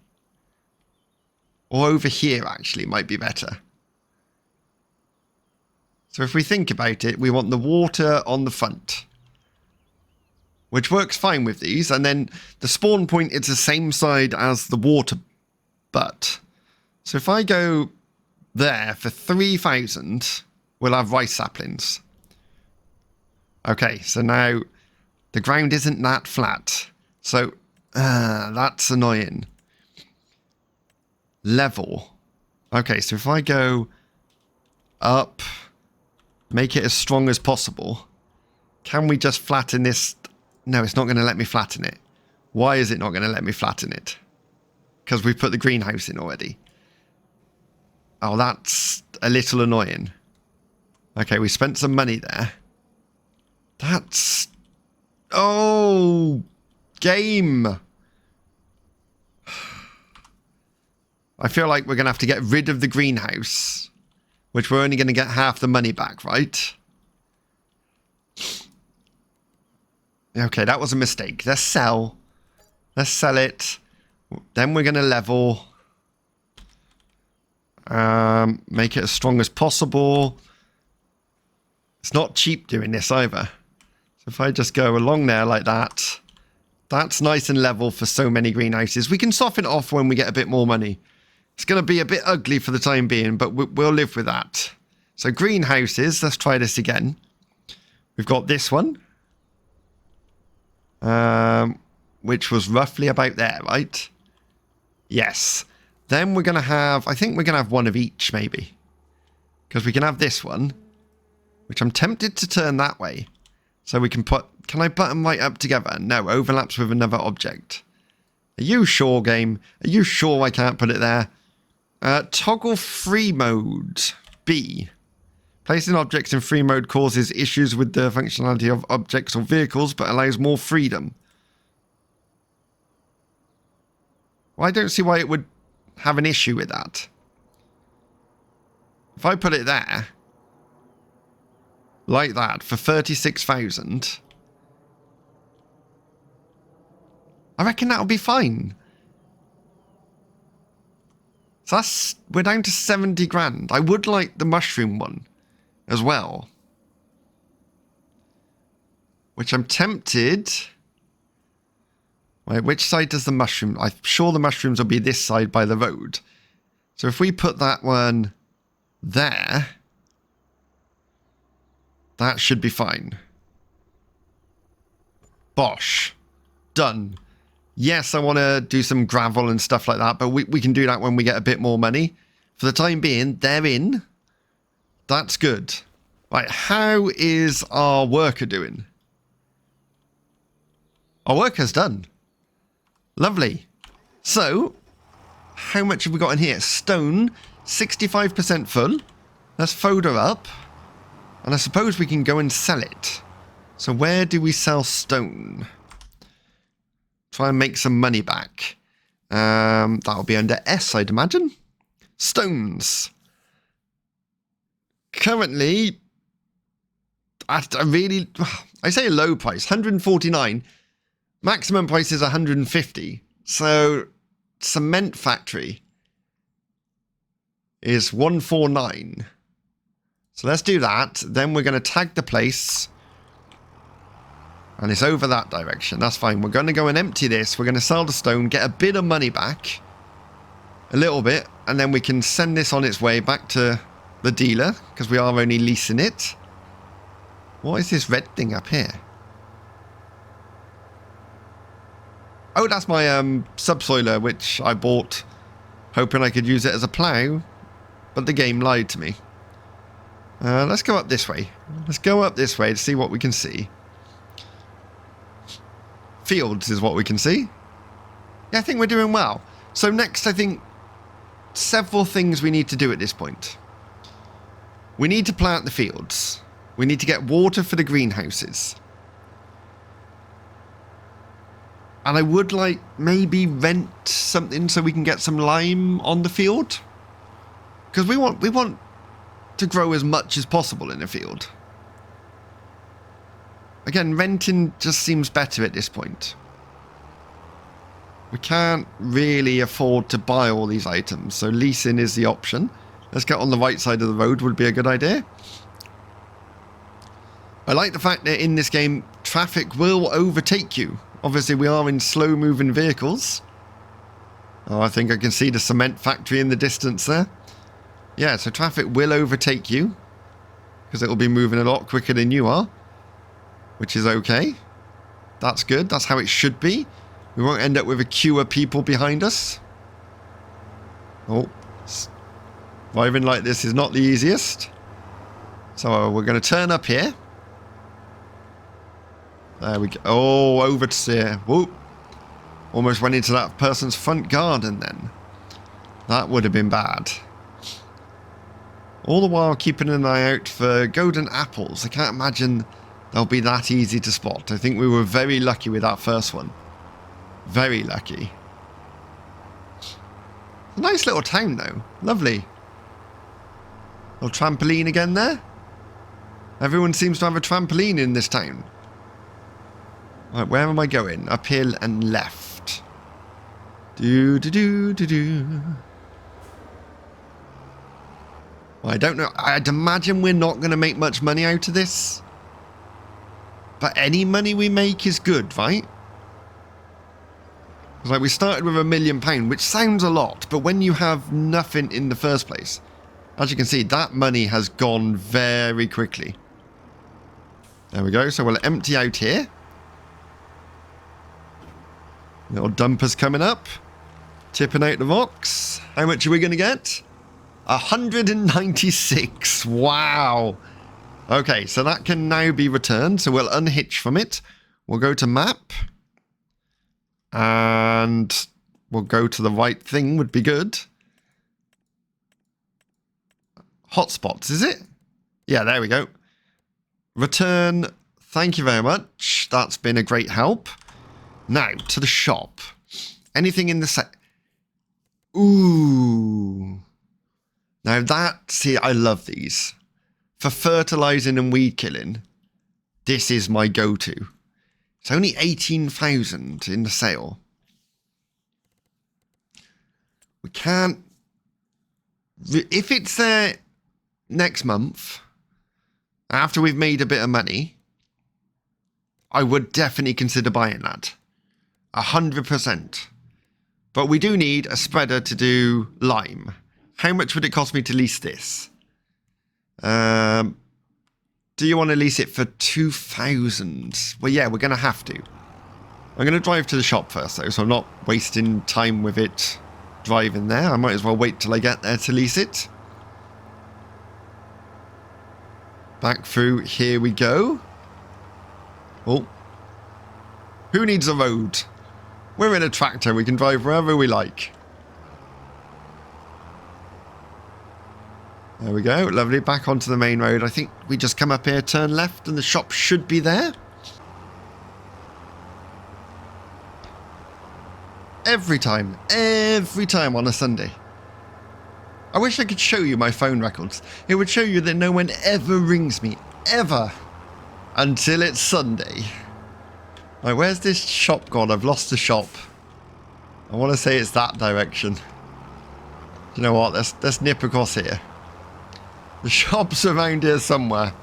Or over here, actually, might be better. So if we think about it, we want the water on the front, which works fine with these. And then the spawn point is the same side as the water butt. So if I go there for 3,000, we'll have rice saplings. Okay, so now the ground isn't that flat. So that's annoying. Level. Okay, so if I go up, make it as strong as possible. Can we just flatten this? No, it's not going to let me flatten it. Why is it not going to let me flatten it? Because we've put the greenhouse in already. Oh, that's a little annoying. Okay, we spent some money there. That's... Oh, game. I feel like we're going to have to get rid of the greenhouse, which we're only going to get half the money back, right? Okay, that was a mistake. Let's sell. Let's sell it. Then we're going to level. Make it as strong as possible. It's not cheap doing this either. So if I just go along there like that, that's nice and level for so many greenhouses. We can soften it off when we get a bit more money. It's going to be a bit ugly for the time being, but we'll live with that. So greenhouses, let's try this again. We've got this one, which was roughly about there, right? Yes. Then we're going to have, I think we're going to have one of each, maybe. Because we can have this one. which I'm tempted to turn that way. So we can put... Can I button right up together? No, overlaps with another object. Are you sure, game? Are you sure I can't put it there? Toggle free mode. B. Placing objects in free mode causes issues with the functionality of objects or vehicles, but allows more freedom. Well, I don't see why it would have an issue with that. If I put it there, like that, for 36,000, I reckon that'll be fine. So we're down to 70 grand. I would like the mushroom one as well. Which I'm tempted... Wait, which side does the mushroom... I'm sure the mushrooms will be this side by the road. So if we put that one there, that should be fine. Bosh. Done. Yes, I want to do some gravel and stuff like that, but we can do that when we get a bit more money. For the time being, they're in. That's good. Right, how is our worker doing? Our worker's done. Lovely. So, how much have we got in here? Stone, 65% full. Let's folder up. And I suppose we can go and sell it. So where do we sell stone? Try and make some money back. That'll be under S, I'd imagine. Stones. Currently, at a really... I say a low price, 149. Maximum price is 150. So, cement factory is 149. So let's do that. Then we're going to tag the place. And it's over that direction. That's fine. We're going to go and empty this. We're going to sell the stone, get a bit of money back. A little bit. And then we can send this on its way back to the dealer, because we are only leasing it. What is this red thing up here? Oh, that's my subsoiler, which I bought hoping I could use it as a plough, but the game lied to me. Let's go up this way. Let's go up this way to see what we can see. Fields is what we can see. Yeah, I think we're doing well. So next, I think, several things we need to do at this point. We need to plant the fields. We need to get water for the greenhouses. And I would like maybe rent something so we can get some lime on the field. Because we want to grow as much as possible in the field. Again, renting just seems better at this point. We can't really afford to buy all these items, so leasing is the option. Let's get on the right side of the road would be a good idea. I like the fact that in this game, traffic will overtake you. Obviously, we are in slow-moving vehicles. Oh, I think I can see the cement factory in the distance there. Yeah, so traffic will overtake you. Because it will be moving a lot quicker than you are. Which is okay. That's good. That's how it should be. We won't end up with a queue of people behind us. Oh. Driving like this is not the easiest. So we're going to turn up here. There we go. Oh, over to here. Whoop. Almost went into that person's front garden then. That would have been bad. All the while keeping an eye out for golden apples. I can't imagine they'll be that easy to spot. I think we were very lucky with that first one. Very lucky. A nice little town though. Lovely. Little trampoline again there. Everyone seems to have a trampoline in this town. Right, where am I going? Uphill and left. Do. Well, I don't know. I'd imagine we're not going to make much money out of this. But any money we make is good, right? It's like we started with £1 million, which sounds a lot, but when you have nothing in the first place, as you can see, that money has gone very quickly. There we go. So we'll empty out here. Little dumpers coming up. Tipping out the rocks. How much are we going to get? 196. Wow. Okay, so that can now be returned. So we'll unhitch from it. We'll go to map. And we'll go to the right thing would be good. Hotspots, is it? Yeah, there we go. Return. Thank you very much. That's been a great help. Now, to the shop. Anything in the set? Ooh. Now that, see, I love these. For fertilizing and weed killing, this is my go-to. It's only 18,000 in the sale. We can't... If it's there next month, after we've made a bit of money, I would definitely consider buying that. 100%. But we do need a spreader to do lime. How much would it cost me to lease this? Do you want to lease it for 2,000? Well, yeah, we're going to have to. I'm going to drive to the shop first, though, so I'm not wasting time with it driving there. I might as well wait till I get there to lease it. Back through, here we go. Oh. Who needs a road? We're in a tractor, we can drive wherever we like. There we go, lovely, back onto the main road. I think we just come up here, turn left, and the shop should be there. Every time on a Sunday. I wish I could show you my phone records. It would show you that no one ever rings me, ever, until it's Sunday. Right, where's this shop gone? I've lost the shop. I want to say it's that direction. Do you know what? Let's nip across here. The shop's around here somewhere.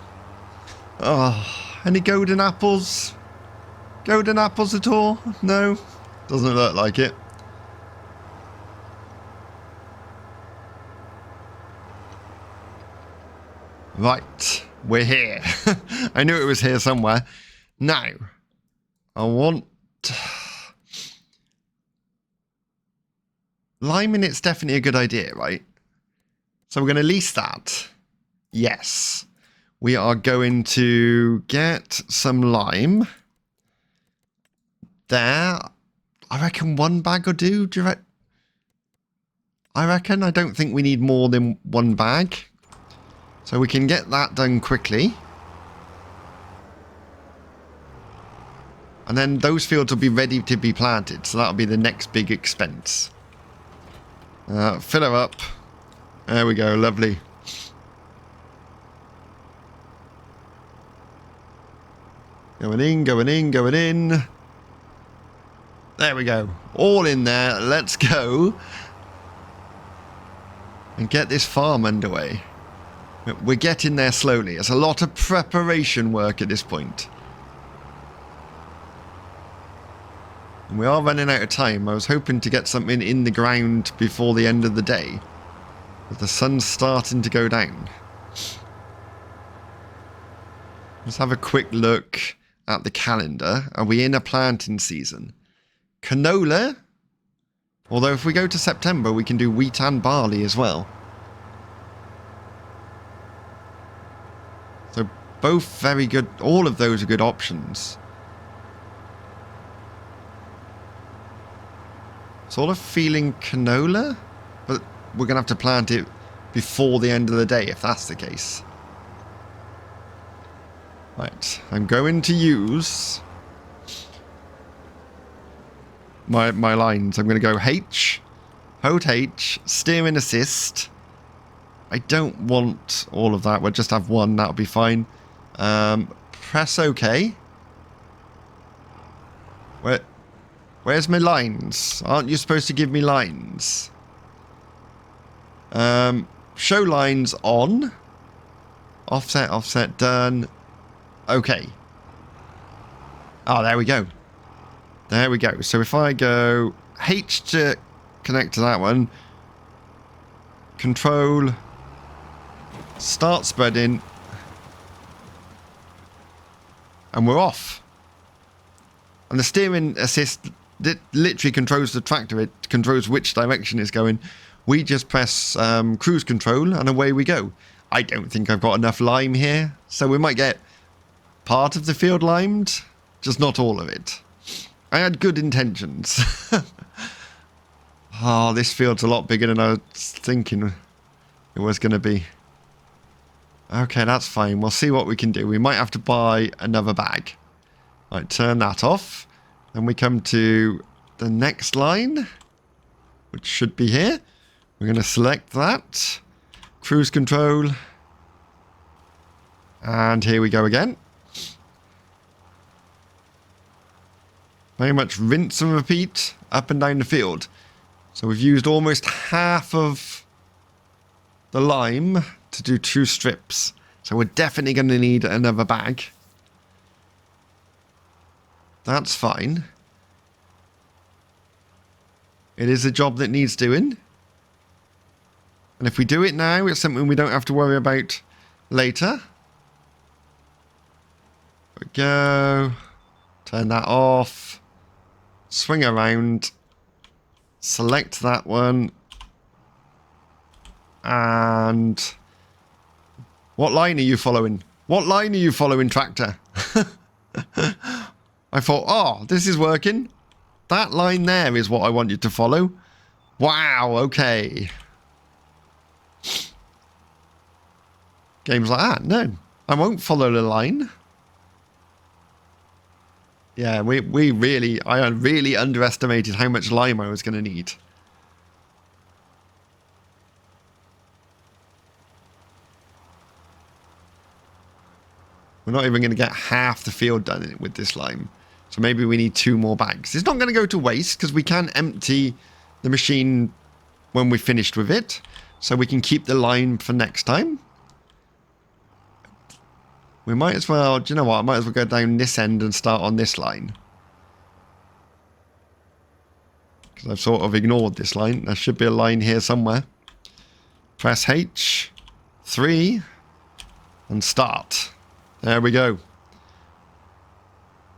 Oh, any golden apples? Golden apples at all? No? Doesn't look like it. Right, we're here. I knew it was here somewhere. Now, I want... Liming it's definitely a good idea, right? So we're going to lease that. Yes. We are going to get some lime. There. I reckon one bag will do. Do you reckon? I reckon. I don't think we need more than one bag. So we can get that done quickly. And then those fields will be ready to be planted. So that'll be the next big expense. Fill her up. There we go. Lovely. Going in, going in, going in. There we go. All in there. Let's go. And get this farm underway. We're getting there slowly. It's a lot of preparation work at this point. And we are running out of time. I was hoping to get something in the ground before the end of the day. But the sun's starting to go down. Let's have a quick look at the calendar. Are we in a planting season? Canola? Although if we go to September, we can do wheat and barley as well. So both very good. All of those are good options. Sort of feeling canola, but we're going to have to plant it before the end of the day if that's the case. Right, I'm going to use my lines. I'm going to go H, hold H, steering assist. I don't want all of that. We'll just have one. That'll be fine. Press OK. Where's my lines? Aren't you supposed to give me lines? Show lines on. Offset, offset, done. Okay. Oh, there we go. There we go. So if I go H to connect to that one. Control. Start spreading. And we're off. And the steering assist literally controls the tractor. It controls which direction it's going. We just press cruise control and away we go. I don't think I've got enough lime here. So we might get part of the field limed, just not all of it. I had good intentions. Oh, this field's a lot bigger than I was thinking it was going to be. Okay, that's fine. We'll see what we can do. We might have to buy another bag. Right, turn that off. Then we come to the next line, which should be here. We're going to select that. Cruise control. And here we go again. Very much rinse and repeat up and down the field. So we've used almost half of the lime to do 2 strips. So we're definitely going to need another bag. That's fine. It is a job that needs doing. And if we do it now, it's something we don't have to worry about later. There we go. Turn that off. Swing around. Select that one. And what line are you following? What line are you following, tractor? I thought, oh, this is working. That line there is what I want you to follow. Wow, okay. Games like that, no. I won't follow the line. Yeah, I really underestimated how much lime I was going to need. We're not even going to get half the field done with this lime. So maybe we need 2 more bags. It's not going to go to waste because we can empty the machine when we're finished with it. So we can keep the lime for next time. We might as well, do you know what? I might as well go down this end and start on this line. Because I've sort of ignored this line. There should be a line here somewhere. Press H, 3, and start. There we go.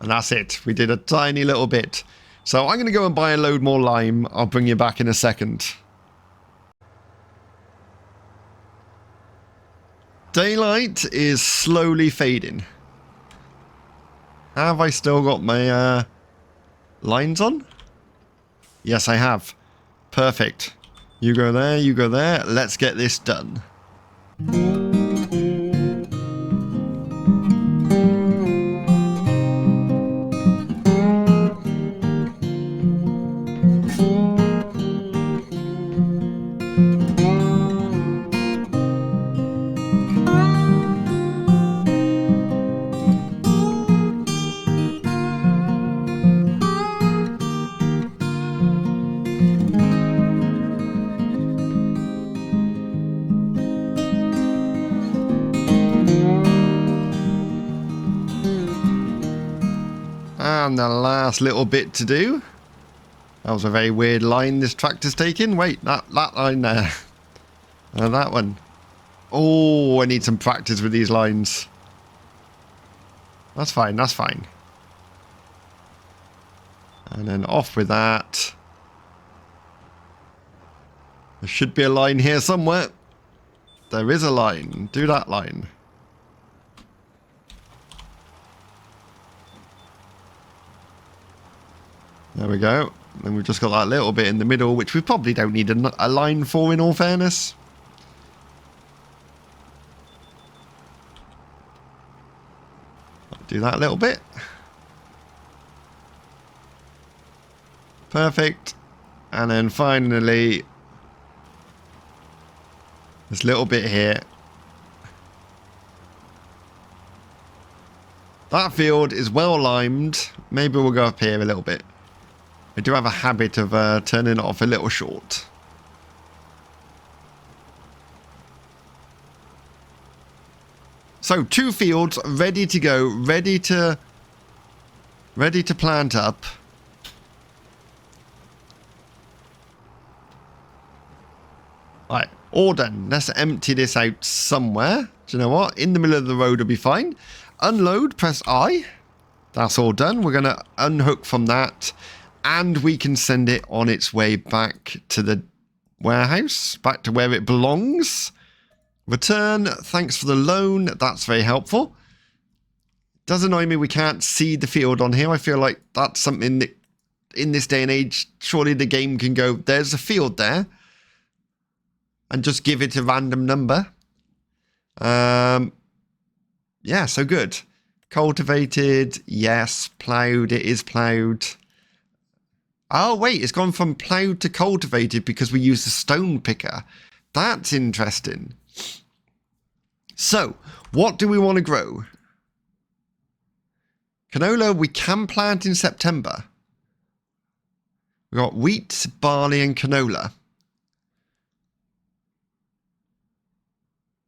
And that's it. We did a tiny little bit. So I'm going to go and buy a load more lime. I'll bring you back in a second. Daylight is slowly fading. Have I still got my lines on? Yes, I have. Perfect. You go there, you go there. Let's get this done. And the last little bit to do. That was a very weird line this tractor's taking. Wait, that line there. And that one. Oh, I need some practice with these lines. That's fine, that's fine. And then off with that. There should be a line here somewhere. There is a line. Do that line. There we go. And we've just got that little bit in the middle, which we probably don't need a line for, in all fairness. Do that little bit. Perfect. And then finally, this little bit here. That field is well limed. Maybe we'll go up here a little bit. I do have a habit of turning it off a little short. So 2 fields ready to go, ready to plant up. Right, all done. Let's empty this out somewhere. Do you know what? In the middle of the road will be fine. Unload, press I. That's all done. We're going to unhook from that. And we can send it on its way back to the warehouse, back to where it belongs. Return. Thanks for the loan. That's very helpful. Does annoy me we can't see the field on here. I feel like that's something that in this day and age, surely the game can go, there's a field there, and just give it a random number. Yeah, so good. Cultivated, yes. Ploughed, it is ploughed. Oh, wait, it's gone from ploughed to cultivated because we use the stone picker. That's interesting. So, what do we want to grow? Canola we can plant in September. We've got wheat, barley, and canola.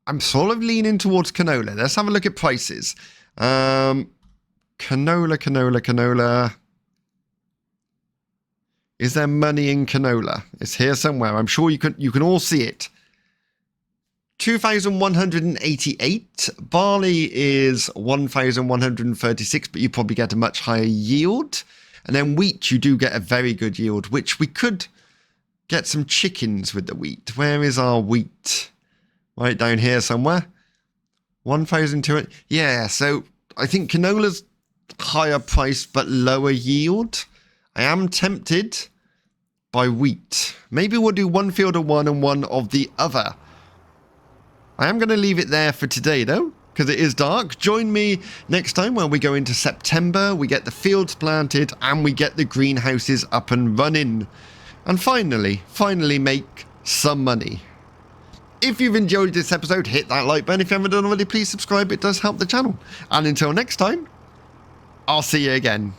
I'm sort of leaning towards canola. Let's have a look at prices. Canola. Is there money in canola? It's here somewhere. I'm sure you can all see it. 2,188. Barley is 1,136, but you probably get a much higher yield. And then wheat, you do get a very good yield, which we could get some chickens with the wheat. Where is our wheat? Right down here somewhere. 1,200. Yeah, so I think canola's higher price but lower yield. I am tempted by wheat. Maybe we'll do one field of one and one of the other. I am going to leave it there for today, though, because it is dark. Join me next time when we go into September, we get the fields planted, and we get the greenhouses up and running. And finally make some money. If you've enjoyed this episode, hit that like button. If you haven't done already, please subscribe. It does help the channel. And until next time, I'll see you again.